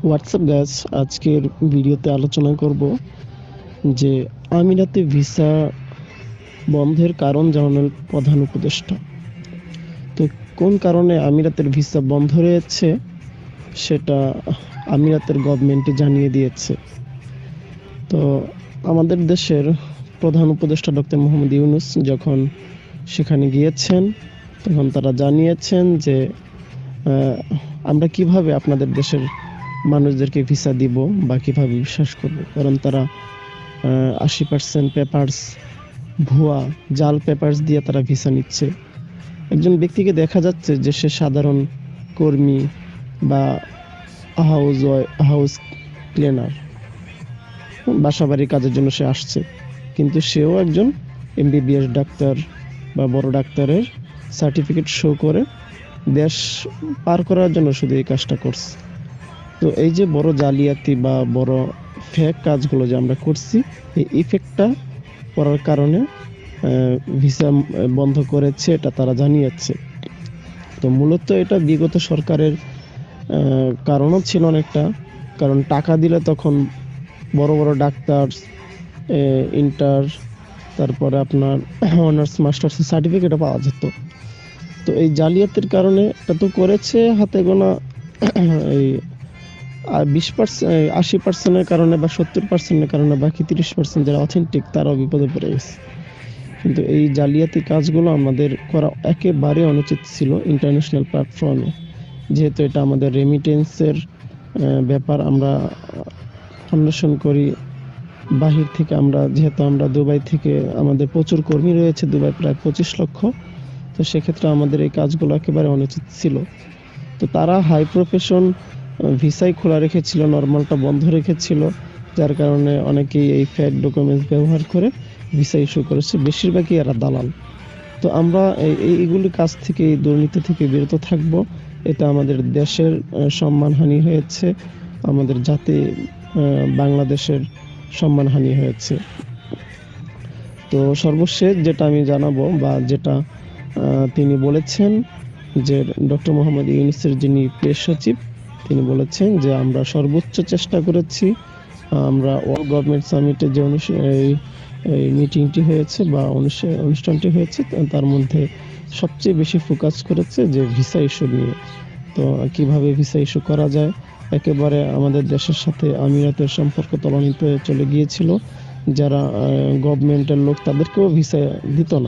WhatsApp guys, আজকের ভিডিওতে আলোচনা করব যে আমিরাতে ভিসা বন্ধের কারণ জানানোর প্রধান উপদেষ্টা। তো কোন কারণে আমিরাতের ভিসা বন্ধ রয়েছে সেটা আমিরাতের গভর্নমেন্টই জানিয়ে দিয়েছে। তো আমাদের দেশের প্রধান উপদেষ্টা ডক্টর মোহাম্মদ ইউনূস যখন সেখানে গিয়েছেন তখন তারা জানিয়েছেন যে আমরা কিভাবে আপনাদের দেশের মানুষদেরকে ভিসা দিব বা কিভাবে বিশ্বাস করব, কারণ তারা 80% পেপারস ভুয়া জাল পেপারস দিয়ে তারা ভিসা নিচ্ছে। একজন ব্যক্তিকে দেখা যাচ্ছে যে সে সাধারণ কর্মী বা হাউস ক্লিনার, বাসাবাড়ির কাজের জন্য সে আসছে, কিন্তু সেও একজন MBBS ডাক্তার বা বড় ডাক্তারের সার্টিফিকেট শো করে দেশ পার করার জন্য শুধু এই কাজটা করছে। তো এই যে বড় জালিয়াতি বা বড় ফেক কাজগুলো যে আমরা করছি, এই ইফেক্টটা করার কারণে ভিসা বন্ধ করেছে, এটা তারা জানিয়েছে। তো মূলত এটা বিগত সরকারের কারণও ছিল অনেকটা, কারণ টাকা দিলে তখন বড় বড় ডাক্তার, ইন্টার, তারপরে আপনার অনার্স মাস্টার্সের সার্টিফিকেটও পাওয়া যেত। তো এই জালিয়াতির কারণে এটা তো করেছে হাতে গোনা এই 80%-এর কারণে বা 70%-এর কারণে বাকি 30% যারা অথেন্টিক তারাও বিপদে পড়ে গেছে। কিন্তু এই জালিয়াতি কাজগুলো আমাদের করা একেবারে অনুচিত ছিল ইন্টারন্যাশনাল প্ল্যাটফর্মে, যেহেতু এটা আমাদের রেমিটেন্সের ব্যাপার। আমরা অন্বেষণ করি বাহির থেকে, যেহেতু আমরা দুবাই থেকে, আমাদের প্রচুর কর্মী রয়েছে দুবাই, প্রায় 25 লক্ষ। তো সেক্ষেত্রে আমাদের এই কাজগুলো একেবারে অনুচিত ছিল। তো তারা হাই প্রফেশন ভিসাই খোলা রেখেছিল, নর্মালটা বন্ধ রেখেছিল, যার কারণে অনেকেই এই ফেক ডকুমেন্টস ব্যবহার করে ভিসা ইস্যু করেছে। বেশিরভাগই এরা দালাল। তো আমরা এইগুলি কাজ থেকে, এই দুর্নীতি থেকে বিরত থাকব। এটা আমাদের দেশের সম্মানহানি হয়েছে, আমাদের জাতি বাংলাদেশের সম্মানহানি হয়েছে। তো সর্বশেষ যেটা আমি জানাবো বা যেটা তিনি বলেছেন, যে ডক্টর মোহাম্মদ ইউনূসের যিনি প্রেস সচিব, তিনি বলেছেন যে আমরা সর্বোচ্চ চেষ্টা করেছি। আমরা অল গভর্নমেন্ট সামিটে যে এই মিটিংটি হয়েছে বা অনুষ্ঠানটি হয়েছে, তার মধ্যে সবচেয়ে বেশি ফোকাস করেছে যে ভিসা ইস্যু নিয়ে। তো কিভাবে ভিসা ইস্যু করা যায়, একেবারে আমাদের দেশের সাথে আমিরাতের সম্পর্ক তলানিতে চলে গিয়েছিল। যারা গভর্নমেন্টের লোক তাদেরকেও ভিসা দিত না।